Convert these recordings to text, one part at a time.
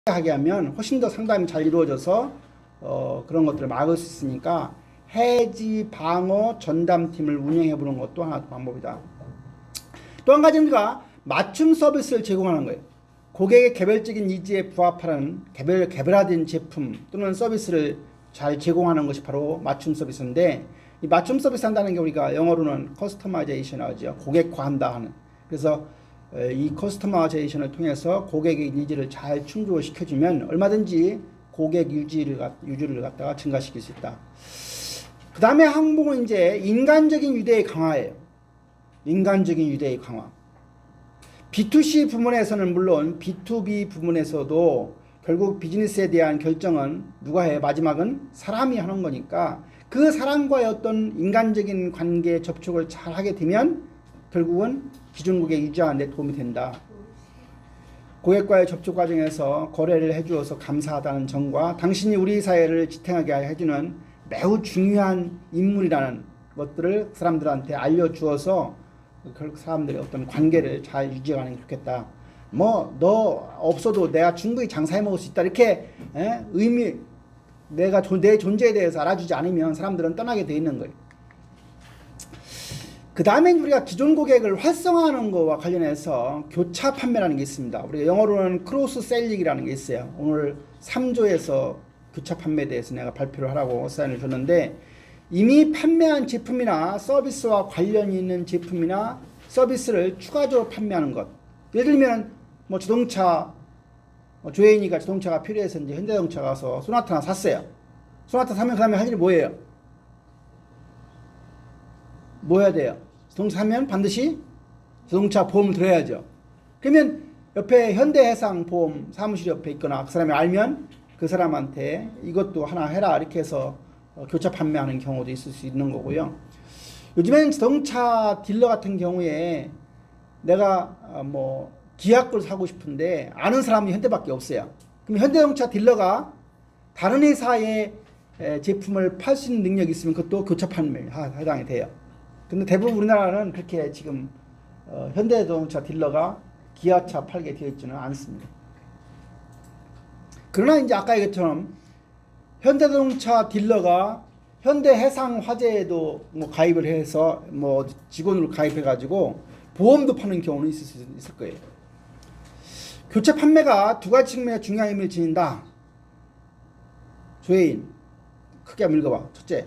하게 하면 훨씬 더 상담이 잘 이루어져서 그런 것들을 막을 수 있으니까 해지 방어 전담팀을 운영해 보는 것도 하나 방법이다. 또 한 가지는 우리가 맞춤 서비스를 제공하는 거예요. 고객의 개별적인 니즈에 부합하는 개별화된 제품 또는 서비스를 잘 제공하는 것이 바로 맞춤 서비스인데, 이 맞춤 서비스 한다는 게 우리가 영어로는 커스터마이제이션 하죠. 고객화한다 하는. 그래서 이 커스터마이제이션을 통해서 고객의 니즈를 잘 충족을 시켜주면 얼마든지 고객 유지를 갖다가 증가시킬 수 있다. 그 다음에 항목은 이제 인간적인 유대의 강화예요. 인간적인 유대의 강화. B2C 부문에서는 물론 B2B 부문에서도 결국 비즈니스에 대한 결정은 누가 해? 마지막은 사람이 하는 거니까 그 사람과의 어떤 인간적인 관계 접촉을 잘 하게 되면 결국은 기존 고객 유지하는 데 도움이 된다. 고객과의 접촉 과정에서 거래를 해주어서 감사하다는 점과 당신이 우리 사회를 지탱하게 해주는 매우 중요한 인물이라는 것들을 사람들한테 알려주어서 그 사람들의 어떤 관계를 잘 유지하는 게 좋겠다. 뭐 너 없어도 내가 충분히 장사해 먹을 수 있다. 이렇게 내 존재에 대해서 알아주지 않으면 사람들은 떠나게 돼 있는 거예요. 그 다음에 우리가 기존 고객을 활성화하는 것과 관련해서 교차 판매라는 게 있습니다. 우리가 영어로는 크로스 셀링이라는 게 있어요. 오늘 3조에서 교차 판매에 대해서 내가 발표를 하라고 사인을 줬는데, 이미 판매한 제품이나 서비스와 관련이 있는 제품이나 서비스를 추가적으로 판매하는 것. 예를 들면 뭐 자동차, 조혜인이가 자동차가 필요해서 이제 현대자동차 가서 소나타 하나 샀어요. 소나타 사면 그 다음에 할 일이 뭐예요? 뭐 해야 돼요? 자동차 사면 반드시 자동차 보험을 들어야죠. 그러면 옆에 현대해상 보험 사무실 옆에 있거나 그 사람이 알면 그 사람한테 이것도 하나 해라 이렇게 해서 교차 판매하는 경우도 있을 수 있는 거고요. 요즘에는 자동차 딜러 같은 경우에 내가 뭐 기아 걸 사고 싶은데 아는 사람이 현대밖에 없어요. 그럼 현대자동차 딜러가 다른 회사의 제품을 팔 수 있는 능력이 있으면 그것도 교차 판매에 해당이 돼요. 근데 대부분 우리나라는 그렇게 지금 현대자동차 딜러가 기아차 팔게 되어 있지는 않습니다. 그러나 이제 아까 얘기했처럼 현대자동차 딜러가 현대해상화재에도 뭐 가입을 해서 뭐 직원으로 가입해 가지고 보험도 파는 경우는 있을 거예요. 교체 판매가 두 가지 측면에 중요한 의미를 지닌다. 조혜인 크게 한번 읽어봐. 첫째,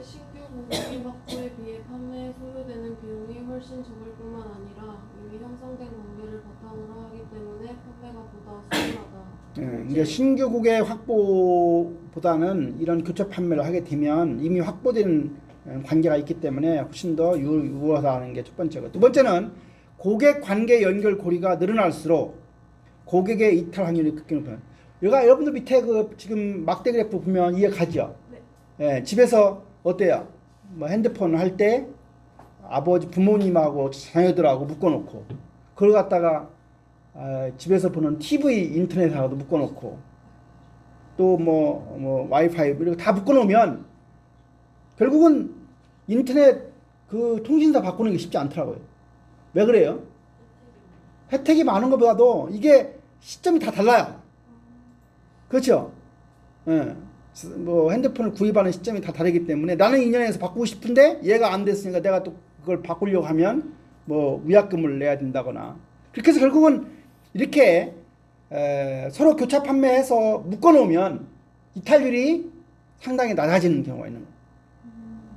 신규 고객 확보에 비해 판매에 소요되는 비용이 훨씬 적을 뿐만 아니라 이미 형성된 관계를 바탕으로 하기 때문에 판매가 보다 수월하다. 이제 신규 고객 확보보다는 이런 교체 판매를 하게 되면 이미 확보된 관계가 있기 때문에 훨씬 더 유효하다는 게 첫 번째고, 두 번째는 고객 관계 연결 고리가 늘어날수록 고객의 이탈 확률이 크게 높아요. 여러분들 밑에 그 지금 막대 그래프 보면 이해 가죠? 네. 예, 집에서 어때요? 뭐 핸드폰 할 때 아버지 부모님하고 자녀들하고 묶어놓고 그걸 갖다가 집에서 보는 TV 인터넷하고도 묶어놓고 또 뭐 와이파이 이렇게 다 묶어놓으면 결국은 인터넷 그 통신사 바꾸는 게 쉽지 않더라고요. 왜 그래요? 혜택이 많은 것보다도 이게 시점이 다 달라요. 그렇죠? 예. 뭐 핸드폰을 구입하는 시점이 다 다르기 때문에 나는 2년에서 바꾸고 싶은데 얘가 안 됐으니까 내가 또 그걸 바꾸려고 하면 뭐 위약금을 내야 된다거나, 그렇게 해서 결국은 이렇게 서로 교차 판매해서 묶어놓으면 이탈률이 상당히 낮아지는 경우가 있는 거예요.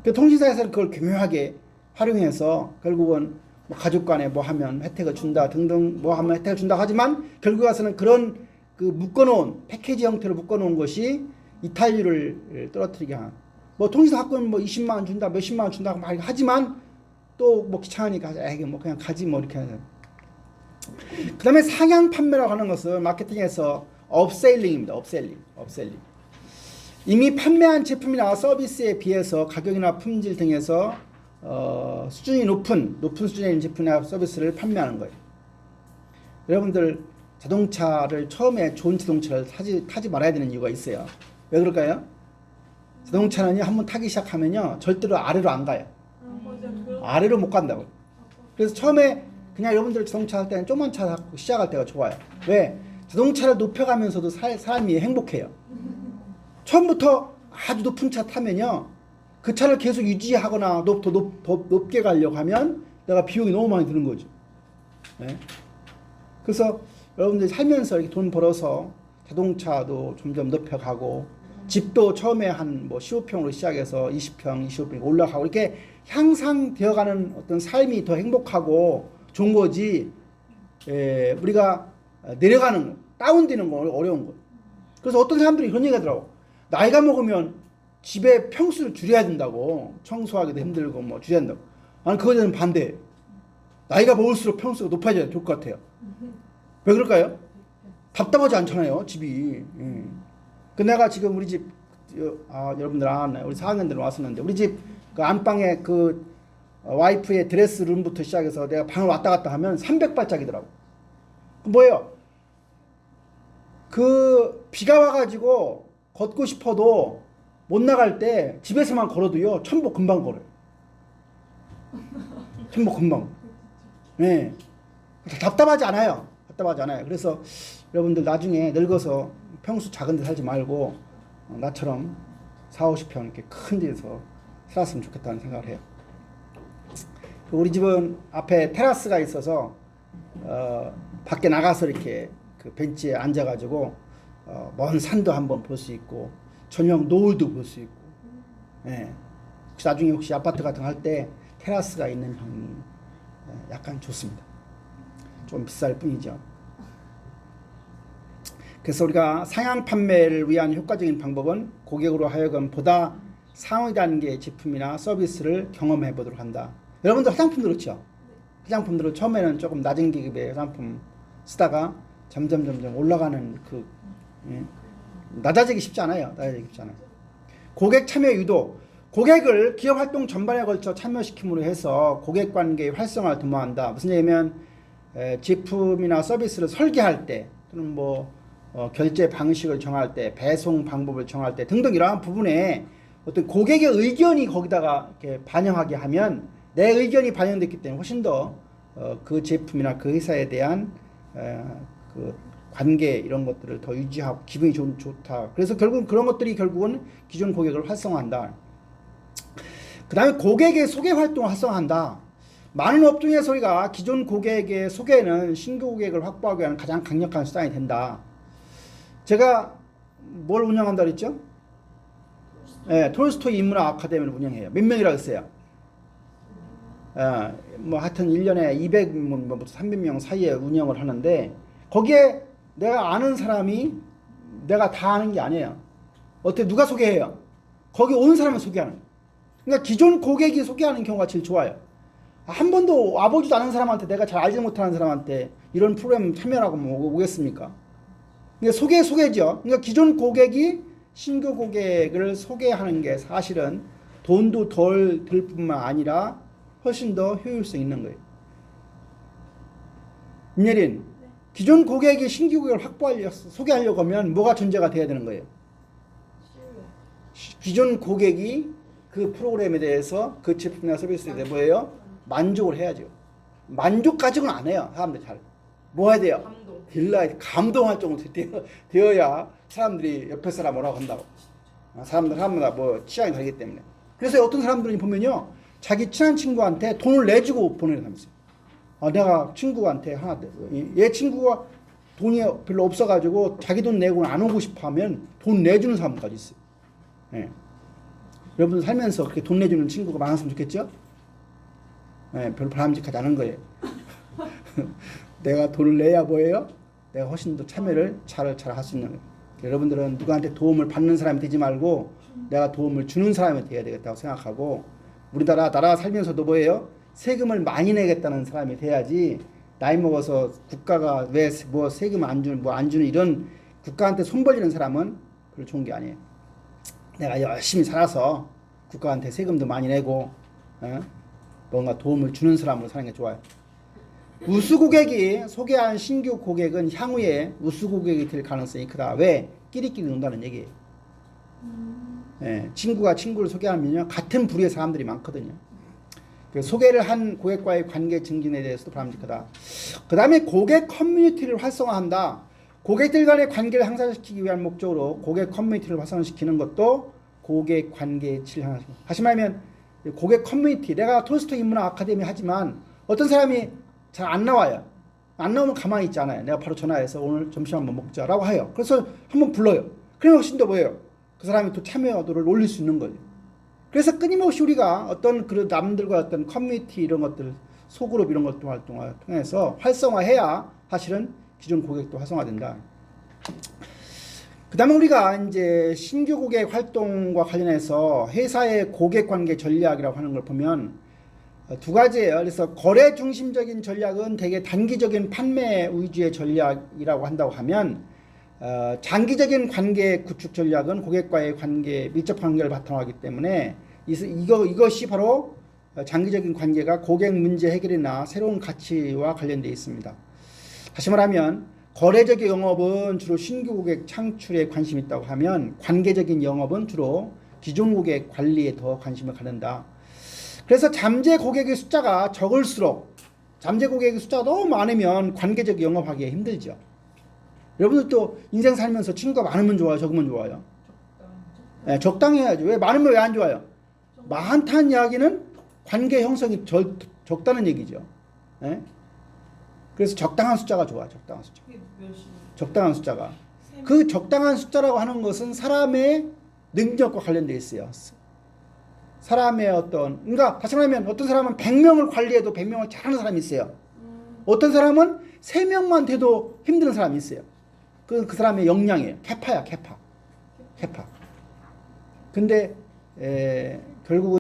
그 통신사에서는 그걸 교묘하게 활용해서 결국은 뭐 가족 간에 뭐 하면 혜택을 준다 등등 뭐 하면 혜택을 준다 하지만 결국에 가서는 그런 그 묶어놓은 패키지 형태로 묶어놓은 것이 이탈률을 떨어뜨리게 한, 뭐 통신사 갖고는 뭐 20만 원 준다 몇십만 원 준다고 막 하지만 또 뭐 귀찮으니까 뭐 그냥 가지 뭐 이렇게 하는. 그 다음에 상향 판매라고 하는 것은 마케팅에서 업셀링입니다. 업셀링. 이미 판매한 제품이나 서비스에 비해서 가격이나 품질 등에서 수준이 높은 수준의 제품이나 서비스를 판매하는 거예요. 여러분들 자동차를 처음에 좋은 자동차를 타지 말아야 되는 이유가 있어요. 왜 그럴까요? 자동차는요, 한번 타기 시작하면요 절대로 아래로 안 가요. 아래로 못 간다고. 그래서 처음에 그냥 여러분들 자동차 할 때는 조그만 차 사고 시작할 때가 좋아요. 왜? 자동차를 높여가면서도 사람이 행복해요. 처음부터 아주 높은 차 타면요, 그 차를 계속 유지하거나 더 높게 가려고 하면 내가 비용이 너무 많이 드는 거죠. 네? 그래서 여러분들이 살면서 이렇게 돈 벌어서 자동차도 점점 높여가고, 집도 처음에 한 뭐 15평으로 시작해서 20평, 25평 올라가고, 이렇게 향상되어가는 어떤 삶이 더 행복하고 좋은 거지, 우리가 내려가는 거, 다운되는 건 어려운 거예요. 그래서 어떤 사람들이 그런 얘기 하더라고. 나이가 먹으면 집에 평수를 줄여야 된다고, 청소하기도 힘들고 뭐 줄여야 된다고. 아니, 그거에 대한 반대예요. 나이가 먹을수록 평수가 높아져야 좋을 것 같아요. 왜 그럴까요? 답답하지 않잖아요, 집이. 그 내가 지금 우리 집, 여러분들 아나요? 우리 4학년들 왔었는데, 우리 집 그 안방에 그 와이프의 드레스 룸부터 시작해서 내가 방을 왔다 갔다 하면 300발짝이더라고. 그 뭐예요? 그 비가 와가지고 걷고 싶어도 못 나갈 때 집에서만 걸어도요, 천보 금방 걸어요. 천보 금방. 네. 답답하지 않아요. 답답하지 않아요. 그래서 여러분들 나중에 늙어서 평수 작은 데 살지 말고 나처럼 40-50평 이렇게 큰 데서 살았으면 좋겠다는 생각을 해요. 우리 집은 앞에 테라스가 있어서 밖에 나가서 이렇게 그 벤치에 앉아가지고 먼 산도 한번 볼 수 있고 저녁 노을도 볼 수 있고, 예. 나중에 혹시 아파트 같은 거 할 때 테라스가 있는 방이 약간 좋습니다. 좀 비쌀 뿐이죠. 그래서 우리가 상향 판매를 위한 효과적인 방법은 고객으로 하여금 보다 상위 단계의 제품이나 서비스를 경험해 보도록 한다. 여러분들 화장품도 그렇죠? 화장품들은 처음에는 조금 낮은 계급의 화장품 쓰다가 점점 올라가는 그, 낮아지기 쉽지 않아요. 고객 참여 유도. 고객을 기업 활동 전반에 걸쳐 참여시킴으로 해서 고객 관계의 활성화를 도모한다. 무슨 얘기냐면 제품이나 서비스를 설계할 때, 또는 뭐 결제 방식을 정할 때, 배송 방법을 정할 때 등등 이러한 부분에 어떤 고객의 의견이 거기다가 이렇게 반영하게 하면, 내 의견이 반영됐기 때문에 훨씬 더 그 제품이나 그 회사에 대한 그 관계 이런 것들을 더 유지하고 기분이 좋다. 그래서 결국은 그런 것들이 결국은 기존 고객을 활성화한다. 그 다음에 고객의 소개 활동을 활성화한다. 많은 업종에서 우리가 기존 고객의 소개는 신규 고객을 확보하기 위한 가장 강력한 수단이 된다. 제가 뭘 운영한다 그랬죠? 네, 톨스토이 인문학 아카데미를 운영해요. 몇 명이라고 했어요? 뭐 하여튼 1년에 200명부터 300명 사이에 운영을 하는데, 거기에 내가 아는 사람이 내가 다 아는 게 아니에요. 어떻게 누가 소개해요? 거기 온 사람을 소개하는 거예요. 그러니까 기존 고객이 소개하는 경우가 제일 좋아요. 한 번도 와보지도 않은 사람한테, 내가 잘 알지 못하는 사람한테 이런 프로그램 참여하고 뭐 오겠습니까? 그러니까 소개죠. 그러니까 기존 고객이 신규 고객을 소개하는 게 사실은 돈도 덜 들 뿐만 아니라 훨씬 더 효율성 있는 거예요. 임예린, 기존 고객이 신규 고객을 소개하려고 하면 뭐가 전제가 돼야 되는 거예요? 기존 고객이 그 프로그램에 대해서, 그 제품이나 서비스에 대해 뭐예요? 만족을 해야죠. 만족 가지고는 안 해요. 사람들이 잘. 뭐 해야 돼요? 감동할 정도 되어야 사람들이 옆에 사람 뭐라고 한다고. 사람마다 뭐 취향이 다르기 때문에. 그래서 어떤 사람들이 보면요, 자기 친한 친구한테 돈을 내주고 보내는 사람이 있어요. 내가 친구한테 얘 친구가 돈이 별로 없어가지고 자기 돈 내고는 안 오고 싶어 하면 돈 내주는 사람까지 있어요. 네. 여러분 살면서 그렇게 돈 내주는 친구가 많았으면 좋겠죠? 네, 별로 바람직하지 않은 거예요. 내가 돈을 내야 뭐예요? 내가 훨씬 더 참여를 잘 할 수 있는 거예요. 여러분들은 누구한테 도움을 받는 사람이 되지 말고 내가 도움을 주는 사람이 되어야 되겠다고 생각하고, 우리나라 살면서도 뭐예요? 세금을 많이 내겠다는 사람이 돼야지, 나이 먹어서 국가가 왜 뭐 세금 안 주는 이런 국가한테 손 벌리는 사람은 별로 좋은 게 아니에요. 내가 열심히 살아서 국가한테 세금도 많이 내고 뭔가 도움을 주는 사람으로 사는 게 좋아요. 우수 고객이 소개한 신규 고객은 향후에 우수 고객이 될 가능성이 크다. 왜? 끼리끼리 논다는 얘기예요. 친구가 친구를 소개하면요, 같은 부류의 사람들이 많거든요. 그 소개를 한 고객과의 관계 증진에 대해서도 바람직하다. 그 다음에 고객 커뮤니티를 활성화한다. 고객들 간의 관계를 향상시키기 위한 목적으로 고객 커뮤니티를 활성화시키는 것도 고객 관계의 질을 향상시키는. 다시 말하면 고객 커뮤니티, 내가 톨스토이 인문학 아카데미 하지만 어떤 사람이 잘 안 나와요. 안 나오면 가만히 있지 않아요. 내가 바로 전화해서 오늘 점심 한번 먹자라고 해요. 그래서 한번 불러요. 그러면 훨씬 더 뭐예요? 그 사람이 또 참여도를 올릴 수 있는 거예요. 그래서 끊임없이 우리가 어떤 그 남들과 어떤 커뮤니티 이런 것들, 소그룹 이런 것들 활동을 통해서 활성화해야 사실은 기존 고객도 활성화된다. 그 다음에 우리가 이제 신규 고객 활동과 관련해서 회사의 고객 관계 전략이라고 하는 걸 보면 두 가지예요. 그래서 거래 중심적인 전략은 되게 단기적인 판매 위주의 전략이라고 한다고 하면 장기적인 관계 구축 전략은 고객과의 관계, 밀접 관계를 바탕으로 하기 때문에 이것이 바로 장기적인 관계가 고객 문제 해결이나 새로운 가치와 관련되어 있습니다. 다시 말하면 거래적인 영업은 주로 신규 고객 창출에 관심이 있다고 하면 관계적인 영업은 주로 기존 고객 관리에 더 관심을 갖는다. 그래서 잠재 고객의 숫자가 적을수록 잠재 고객의 숫자가 너무 많으면 관계적 영업하기 힘들죠. 여러분들도 인생 살면서 친구가 많으면 좋아요, 적으면 좋아요? 네, 적당히 해야죠. 왜 많으면 왜 안 좋아요? 많다는 이야기는 관계 형성이 적다는 얘기죠. 네? 그래서 적당한 숫자가 좋아. 적당한 숫자. 적당한 숫자가. 그 적당한 숫자라고 하는 것은 사람의 능력과 관련되어 있어요. 사람의 그러니까 다시 말하면 어떤 사람은 100명을 관리해도 100명을 잘하는 사람이 있어요. 어떤 사람은 3명만 돼도 힘든 사람이 있어요. 그 사람의 역량이에요. 캐파. 근데 결국은